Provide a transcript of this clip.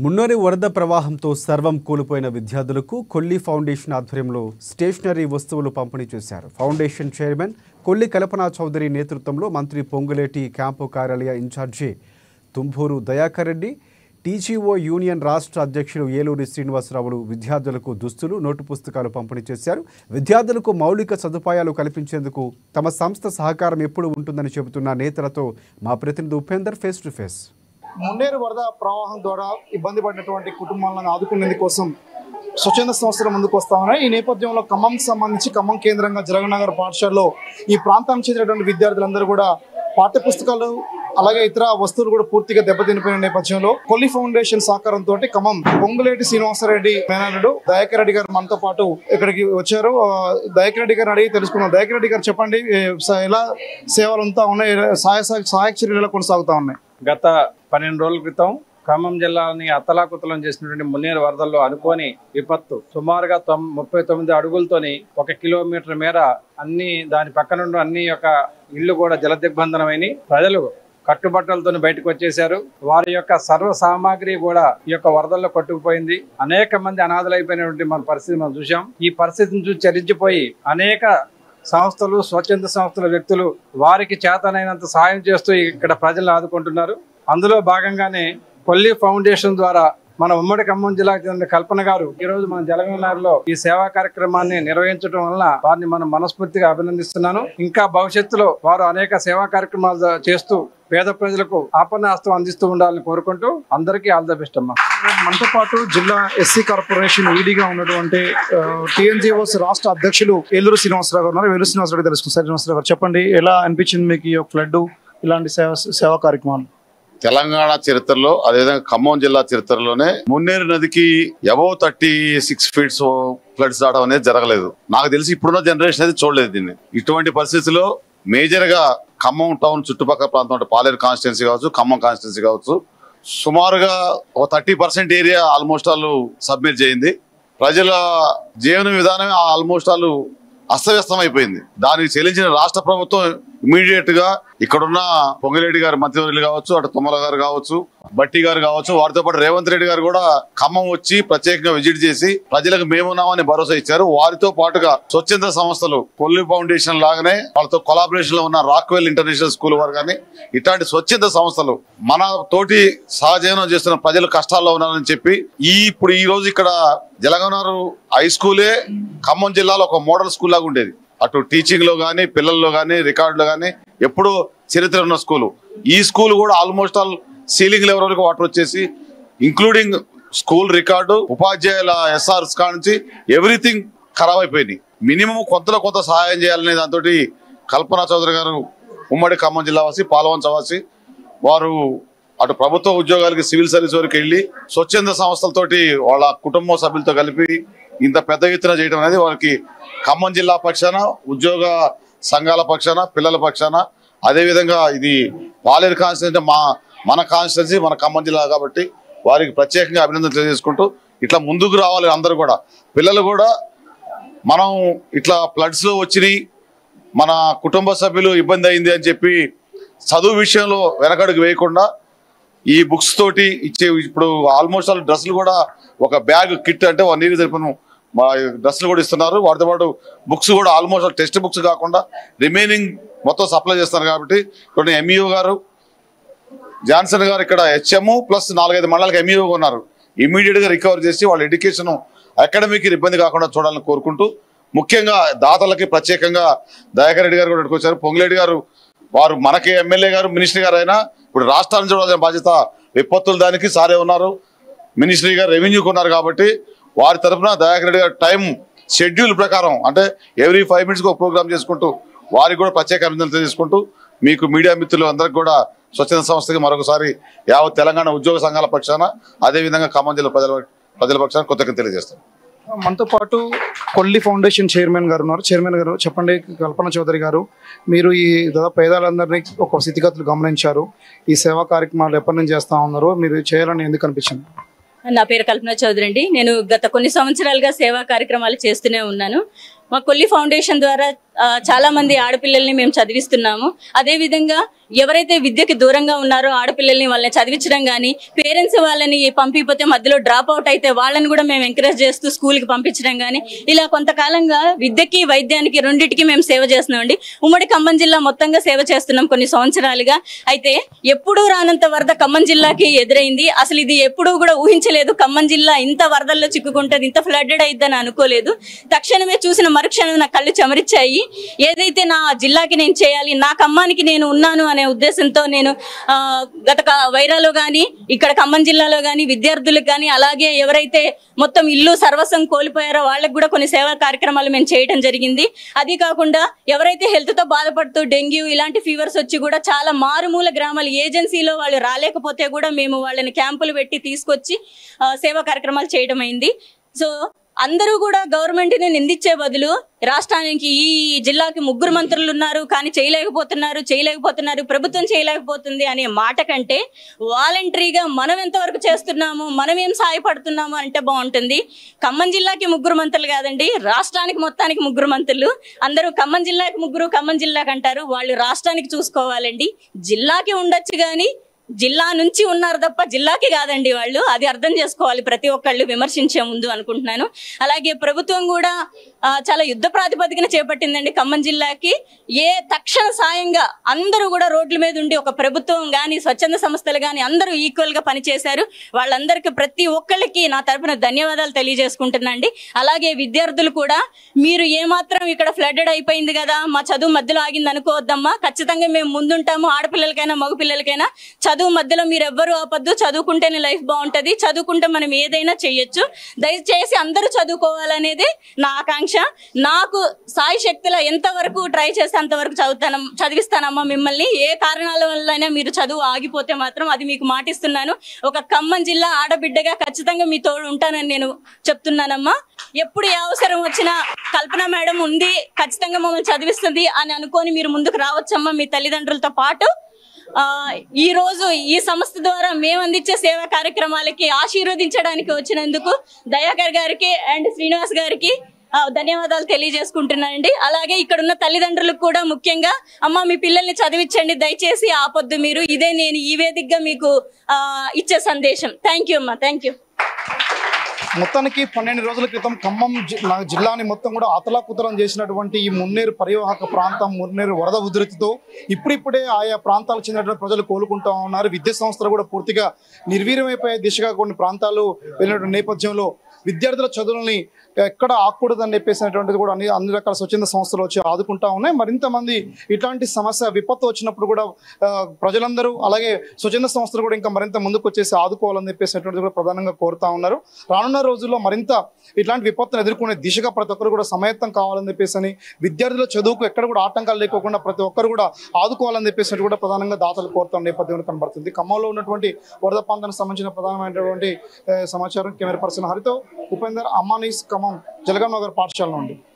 మున్నోరి వరద ప్రవాహంతో సర్వం కూలిపోయిన విద్యార్థులకు కొల్లి ఫౌండేషన్ ఆధ్వర్యంలో స్టేషనరీ వస్తువులు పంపిణీ చేశారు. ఫౌండేషన్ చైర్మన్ కొల్లి కల్పనా చౌదరి నేతృత్వంలో మంత్రి పొంగులేటి క్యాంపు కార్యాలయ incharge Thumburu Dayakar Reddy, TGO union రాష్ట్ర అధ్యక్షుడు ఏలూరి శ్రీనివాసరావులు విద్యార్థులకు దుస్తులు, నోటు పుస్తకాలు పంపిణీ చేశారు. విద్యార్థులకు మౌలిక సదుపాయాలు కల్పించేందుకు తమ సంస్థ సహకారం ఎప్పుడు ఉంటుందని చెబుతున్న నేతలతో మా ప్రతినిధి Upender face to face. Munneru వరద ప్రవాహం ద్వారా ఇబ్బంది పడినటువంటి కుటుంబాలను ఆదుకునేందుకోసం స్వచ్ఛంద సంస్థలు ముందుకు వస్తా ఉన్నాయి. ఈ నేపథ్యంలో ఖమ్మంకి సంబంధించి ఖమ్మం కేంద్రంగా జగన్నాథనగర్ పాఠశాలలో ఈ ప్రాంతానికి చెందినటువంటి విద్యార్థులందరూ కూడా పాఠ్య పుస్తకాలు అలాగే ఇతర వస్తువులు కూడా పూర్తిగా దెబ్బతినిపోయిన నేపథ్యంలో కొల్లి ఫౌండేషన్ సహకారంతో ఖమ్మం పొంగులేటి శ్రీనివాసరెడ్డి మేనల్లుడు దయాకర్ రెడ్డి గారు మనతో పాటు ఇక్కడికి వచ్చారు. దయాకర్ రెడ్డి గారిని అడిగి తెలుసుకున్నాం. దయాకర్ రెడ్డి గారు చెప్పండి, ఎలా సేవలు అంతా ఉన్నాయి, సహాయక చర్యలు ఎలా కొనసాగుతా ఉన్నాయి? గత 12 రోజుల క్రితం ఖమ్మం జిల్లాని అత్తలాకుతలం చేసినటువంటి మున్నేరు వరదల్లో అనుకోని విపత్తు సుమారుగా 39 అడుగులతోని 1 కిలోమీటర్ మేర అన్ని దాని పక్కనుండి అన్ని యొక్క ఇళ్లు కూడా జలదిగ్బంధనమైన ప్రజలు కట్టుబట్టలతో బయటకు వచ్చేశారు. వారి యొక్క సర్వ సామాగ్రి కూడా ఈ యొక్క వరదల్లో కొట్టుకుపోయింది. అనేక మంది అనాథలైపోయినటువంటి మన పరిస్థితి మనం చూసాం. ఈ పరిస్థితిని చూసి చరించిపోయి అనేక సంస్థలు, స్వచ్ఛంద సంస్థల వ్యక్తులు వారికి చేతనైనంత సహాయం చేస్తూ ఇక్కడ ప్రజలను ఆదుకుంటున్నారు. అందులో భాగంగానే కొల్లి ఫౌండేషన్ ద్వారా మన ఉమ్మడి ఖమ్మం జిల్లాకు చెందిన కల్పన గారు ఈ రోజు మన జలగంలో ఈ సేవా కార్యక్రమాన్ని నిర్వహించడం వల్ల వారిని మనం మనస్ఫూర్తిగా అభినందిస్తున్నాను. ఇంకా భవిష్యత్తులో వారు అనేక సేవా కార్యక్రమాలు చేస్తూ పేద ప్రజలకు ఆపన్నాస్తం అందిస్తూ ఉండాలని కోరుకుంటూ అందరికీ ఆల్ ద బెస్ట్ అమ్మా. మనతో పాటు జిల్లా ఎస్సీ కార్పొరేషన్ ఈడీగా ఉన్నటువంటి టీఎన్జిఓస్ రాష్ట్ర అధ్యక్షులు ఏలూరు శ్రీనివాసరావు గారు ఉన్నారు. ఏలూరు శ్రీనివాసరావు తెలుసుకుంటారు. శ్రీనివాసరావు గారు చెప్పండి, ఎలా అనిపించింది మీకు ఈ ఫ్లడ్ ఇలాంటి సేవా కార్యక్రమాలు? తెలంగాణ చరిత్రలో, అదేవిధంగా ఖమ్మం జిల్లా చరిత్రలోనే మున్నేరు నదికి అబౌవ్ 36 ఫీట్స్ ఫ్లడ్స్ రావడం అనేది జరగలేదు. నాకు తెలిసి ఇప్పుడున్న జనరేషన్ అయితే చూడలేదు దీన్ని. ఇటువంటి పరిస్థితుల్లో మేజర్ గా ఖమ్మం టౌన్ చుట్టుపక్కల ప్రాంతం పాలేరు కాన్స్టిట్యున్సీ కావచ్చు, ఖమ్మం కాన్స్టిట్యున్సీ కావచ్చు, సుమారుగా ఒక 30% ఏరియా ఆల్మోస్ట్ ఆల్ సబ్మిట్ చేయింది. ప్రజల జీవన విధానమే ఆల్మోస్ట్ ఆల్ అస్తవ్యస్తం అయిపోయింది. దానికి చెల్లించిన రాష్ట్ర ప్రభుత్వం ఇమీడియట్ గా ఇక్కడున్న పొంగిరెడ్డి గారు మంత్రివర్యులు కావచ్చు, అటు తుమ్మల గారు కావచ్చు, బట్టి గారు కావచ్చు, వారితో పాటు రేవంత్ రెడ్డి గారు కూడా ఖమ్మం వచ్చి ప్రత్యేకంగా విజిట్ చేసి ప్రజలకు మేమున్నామని భరోసా ఇచ్చారు. వారితో పాటుగా స్వచ్ఛంద సంస్థలు కొల్లి ఫౌండేషన్ లాగానే వాళ్ళతో కొలాబరేషన్ లో ఉన్న రాక్వెల్ ఇంటర్నేషనల్ స్కూల్ వారు కానీ ఇట్లాంటి స్వచ్ఛంద సంస్థలు మన తోటి సహజీవనం చేస్తున్న ప్రజలు కష్టాల్లో ఉన్నారని చెప్పి ఇప్పుడు ఈ రోజు ఇక్కడ జలగనారు హై స్కూలే ఖమ్మం జిల్లాలో ఒక మోడల్ స్కూల్ లాగా ఉండేది. అటు టీచింగ్ లో గానీ, పిల్లల్లో గానీ, రికార్డులో గానీ ఎప్పుడూ చరిత్ర ఉన్న స్కూలు. ఈ స్కూల్ కూడా ఆల్మోస్ట్ ఆల్ సీలింగ్ లెవెల్ వరకు వాటర్ వచ్చేసి ఇంక్లూడింగ్ స్కూల్ రికార్డు, ఉపాధ్యాయుల ఎస్ఆర్స్ కానించి ఎవ్రీథింగ్ ఖరాబ్ అయిపోయింది. మినిమం కొంత సహాయం చేయాలనే దాంతో కల్పనా చౌదరి గారు ఉమ్మడి ఖమ్మం జిల్లా వాసి, పాలవంచ వాసి, వారు అటు ప్రభుత్వ ఉద్యోగాలకి సివిల్ సర్వీస్ వరకు వెళ్ళి స్వచ్ఛంద సంస్థలతోటి వాళ్ళ కుటుంబ సభ్యులతో కలిపి ఇంత పెద్ద ఎత్తున చేయడం అనేది వారికి ఖమ్మం జిల్లా పక్షాన, ఉద్యోగ సంఘాల పక్షాన, పిల్లల పక్షాన, అదేవిధంగా ఇది పాలేరు కాన్స్టిట్యున్సీ మన కాన్స్టిట్యున్సీ, మన ఖమ్మం జిల్లా కాబట్టి వారికి ప్రత్యేకంగా అభినందనలు తెలియజేసుకుంటూ ఇట్లా ముందుకు రావాలి అందరూ కూడా. పిల్లలు కూడా మనం ఇట్లా ఫ్లడ్స్ లో వచ్చినాయి, మన కుటుంబ సభ్యులు ఇబ్బంది అయింది అని చెప్పి చదువు విషయంలో వెనకడుగు వేయకుండా ఈ బుక్స్ తోటి ఇచ్చే, ఇప్పుడు ఆల్మోస్ట్ ఆల్ డ్రెస్సులు కూడా ఒక బ్యాగ్ కిట్ అంటే 1 ఇయర్ సరిపోను మా డ్రెస్సులు కూడా ఇస్తున్నారు. వాటితో పాటు బుక్స్ కూడా ఆల్మోస్ట్ టెక్స్ట్ బుక్స్ కాకుండా రిమైనింగ్ మొత్తం సప్లై చేస్తున్నారు. కాబట్టి ఇక్కడ ఎంఈఓ గారు, జాన్సన్ గారు ఇక్కడ హెచ్ఎం ప్లస్ 4-5 మండలాలకు ఎంఈఓ ఉన్నారు. ఇమీడియట్ గా రికవర్ చేసి వాళ్ళ ఎడ్యుకేషన్ అకాడమిక్ ఇబ్బంది కాకుండా చూడాలని కోరుకుంటూ, ముఖ్యంగా దాతలకి ప్రత్యేకంగా దయాకర్ రెడ్డి గారు కూడా వచ్చారు. పొంగులేటి గారు వారు మనకి ఎమ్మెల్యే గారు, మినిస్టర్ గారు అయినా ఇప్పుడు రాష్ట్రాన్ని చూడాల్సిన బాధ్యత విపత్తులు దానికి సారే ఉన్నారు. మినిస్ట్రీ గారు రెవెన్యూకి ఉన్నారు. కాబట్టి వారి తరఫున దయాకర్ రెడ్డి గారు టైం షెడ్యూల్ ప్రకారం అంటే ఎవ్రీ 5 minutes ఒక ప్రోగ్రామ్ చేసుకుంటూ వారికి కూడా ప్రత్యేక అభినందనలు తెలియజేసుకుంటూ, మీకు మీడియా మిత్రులు అందరికి కూడా స్వచ్ఛంద సంస్థకి మరొకసారి యావత్ తెలంగాణ ఉద్యోగ సంఘాల పక్షాన, అదేవిధంగా ఖమ్మం జిల్లా ప్రజల పక్షాన కృతజ్ఞతలు తెలియజేస్తాను. మనతో పాటు కొల్లి ఫౌండేషన్ చైర్మన్ గారు ఉన్నారు. చైర్మన్ గారు చెప్పండి, కల్పన చౌదరి గారు, మీరు ఈ దాదాపు పేదలందరినీ ఒక స్థితిగతులు గమనించారు. ఈ సేవా కార్యక్రమాలు ఎప్పటి నుంచి చేస్తా ఉన్నారు, మీరు చేయాలని ఎందుకు అనిపించింది? నా పేరు కల్పన చౌదరి అండి. నేను గత కొన్ని సంవత్సరాలుగా సేవా కార్యక్రమాలు చేస్తూనే ఉన్నాను. మా కొల్లి ఫౌండేషన్ ద్వారా చాలా మంది ఆడపిల్లల్ని మేము చదివిస్తున్నాము. అదేవిధంగా ఎవరైతే విద్యకి దూరంగా ఉన్నారో ఆడపిల్లల్ని వాళ్ళని చదివించడం కానీ, పేరెంట్స్ వాళ్ళని పంపిపోతే మధ్యలో డ్రాప్ అవుట్ అయితే వాళ్ళని కూడా మేము ఎంకరేజ్ చేస్తూ స్కూల్కి పంపించడం కానీ, ఇలా కొంతకాలంగా విద్యకి వైద్యానికి రెండింటికి మేము సేవ చేస్తున్నామండి. ఉమ్మడి ఖమ్మం జిల్లా మొత్తంగా సేవ చేస్తున్నాం కొన్ని సంవత్సరాలుగా. అయితే ఎప్పుడూ రానంత వరద ఖమ్మం జిల్లాకి ఎదురైంది. అసలు ఇది ఎప్పుడూ కూడా ఊహించలేదు. ఖమ్మం జిల్లా ఇంత వరదల్లో చిక్కుకుంటుంది, ఇంత ఫ్లడ్డెడ్ అయిద్దని అనుకోలేదు. తక్షణమే చూసిన మరుక్షణం నా కళ్ళు చెమరిచ్చాయి. ఏదైతే నా జిల్లాకి నేను చేయాలి, నా ఖమ్మానికి నేను ఉన్నాను అనే ఉద్దేశంతో నేను గత వైరాలో కానీ, ఇక్కడ ఖమ్మం జిల్లాలో కానీ విద్యార్థులకు కానీ, అలాగే ఎవరైతే మొత్తం ఇల్లు సర్వస్వం కోల్పోయారో వాళ్ళకి కూడా కొన్ని సేవా కార్యక్రమాలు మేము చేయడం జరిగింది. అది కాకుండా ఎవరైతే హెల్త్ తో బాధపడుతూ డెంగ్యూ ఇలాంటి ఫీవర్స్ వచ్చి కూడా చాలా మారుమూల గ్రామాలు ఏజెన్సీలో వాళ్ళు రాలేకపోతే కూడా మేము వాళ్ళని క్యాంపులు పెట్టి తీసుకొచ్చి సేవా కార్యక్రమాలు చేయడం అయింది. సో అందరూ కూడా గవర్నమెంట్ ని నిందించే బదులు రాష్ట్రానికి ఈ జిల్లాకి 3 మంత్రులు ఉన్నారు కానీ చేయలేకపోతున్నారు, ప్రభుత్వం చేయలేకపోతుంది అనే మాట కంటే వాలంటరీగా మనం ఎంతవరకు చేస్తున్నాము, మనం ఏం సహాయపడుతున్నాము అంటే బాగుంటుంది. ఖమ్మం జిల్లాకి 3 మంత్రులు కాదండి, రాష్ట్రానికి మొత్తానికి 3 మంత్రులు. అందరూ ఖమ్మం జిల్లాకి 3, ఖమ్మం జిల్లాకి అంటారు. వాళ్ళు రాష్ట్రానికి చూసుకోవాలండి. జిల్లాకి ఉండొచ్చు కానీ జిల్లా నుంచి ఉన్నారు తప్ప జిల్లాకి కాదండి వాళ్ళు. అది అర్థం చేసుకోవాలి ప్రతి ఒక్కళ్ళు విమర్శించే ముందు అనుకుంటున్నాను. అలాగే ప్రభుత్వం కూడా చాలా యుద్ధ ప్రాతిపదికన చేపట్టిందండి ఖమ్మం జిల్లాకి. తక్షణ సాయంగా అందరూ కూడా రోడ్ల మీద ఉండి, ఒక ప్రభుత్వం కానీ స్వచ్ఛంద సంస్థలు కానీ అందరూ ఈక్వల్ గా పనిచేశారు. వాళ్ళందరికీ ప్రతి ఒక్కళ్ళకి నా తరపున ధన్యవాదాలు తెలియజేసుకుంటున్నాండి. అలాగే విద్యార్థులు కూడా మీరు ఏమాత్రం ఇక్కడ ఫ్లడ్డెడ్ అయిపోయింది కదా, మా చదువు మధ్యలో ఆగింది అనుకోవద్దమ్మా. ఖచ్చితంగా మేము ముందుంటాము. ఆడపిల్లలకైనా మగపిల్లలకైనా చదువు మధ్యలో మీరు ఎవ్వరూ ఆపద్దు. చదువుకుంటేనే లైఫ్ బాగుంటది. చదువుకుంటే మనం ఏదైనా చెయ్యొచ్చు. దయచేసి అందరూ చదువుకోవాలనేది నా ఆకాంక్ష. నాకు సాయి శక్తిలో ఎంతవరకు ట్రై చేస్తే అంతవరకు చదివిస్తానమ్మా మిమ్మల్ని. ఏ కారణాల వల్లైనా మీరు చదువు ఆగిపోతే మాత్రం అది మీకు మాటిస్తున్నాను. ఒక ఖమ్మం జిల్లా ఆడబిడ్డగా ఖచ్చితంగా మీ తోడు ఉంటానని నేను చెప్తున్నానమ్మా. ఎప్పుడు ఏ అవసరం వచ్చినా కల్పన మేడం ఉంది, ఖచ్చితంగా మమ్మల్ని చదివిస్తుంది అని అనుకొని మీరు ముందుకు రావచ్చమ్మా మీ తల్లిదండ్రులతో పాటు. ఈ రోజు ఈ సంస్థ ద్వారా మేము అందించే సేవా కార్యక్రమాలకి ఆశీర్వదించడానికి వచ్చినందుకు దయాకర్ గారికి అండ్ శ్రీనివాస్ గారికి ధన్యవాదాలు తెలియజేసుకుంటున్నానండి. అలాగే ఇక్కడ ఉన్న తల్లిదండ్రులకు కూడా ముఖ్యంగా, అమ్మ మీ పిల్లల్ని చదివించండి, దయచేసి ఆపొద్దు మీరు. ఇదే నేను ఈ వేదికగా మీకు ఇచ్చే సందేశం. థ్యాంక్ యూ అమ్మా, థ్యాంక్ యూ. మొత్తానికి 12 రోజుల క్రితం ఖమ్మం జిల్లాని మొత్తం కూడా అతలాకుతలం చేసినటువంటి ఈ మున్నేరు పరివాహక ప్రాంతం, మున్నేరు వరద ఉధృతితో ఇప్పుడిప్పుడే ఆయా ప్రాంతాలకు చెందినటువంటి ప్రజలు కోలుకుంటూ ఉన్నారు. విద్యా సంస్థలు కూడా పూర్తిగా నిర్వీర్యమైపోయే దిశగా కొన్ని ప్రాంతాలు వెళ్ళినటువంటి నేపథ్యంలో విద్యార్థుల చదువులని ఎక్కడ ఆకూడదని చెప్పేసినటువంటిది కూడా అన్ని రకాల స్వచ్ఛంద సంస్థలు వచ్చి ఆదుకుంటా ఉన్నాయి. మరింత మంది ఇట్లాంటి సమస్య విపత్తు వచ్చినప్పుడు కూడా ప్రజలందరూ అలాగే స్వచ్ఛంద సంస్థలు కూడా ఇంకా మరింత ముందుకు వచ్చేసి ఆదుకోవాలని చెప్పేసినటువంటిది కూడా ప్రధానంగా కోరుతా ఉన్నారు. రానున్న రోజుల్లో మరింత ఇట్లాంటి విపత్తును ఎదుర్కొనే దిశగా ప్రతి ఒక్కరు కూడా సమాయత్తం కావాలని చెప్పేసి, విద్యార్థుల చదువుకు ఎక్కడ కూడా ఆటంకాలు లేకోకుండా ప్రతి ఒక్కరు కూడా ఆదుకోవాలని చెప్పేసి కూడా ప్రధానంగా దాతలు కోరుతున్న నేపథ్యంలో కనబడుతుంది. ఖమ్మంలో ఉన్నటువంటి వరద ప్రాంతానికి సంబంధించిన ప్రధానమైనటువంటి సమాచారం కెమెరా పర్సన్ హరితో ఉపేందర్, అమ్మానీస్, ఖమ్మం జలగం నగర్ పాఠశాల నుండి.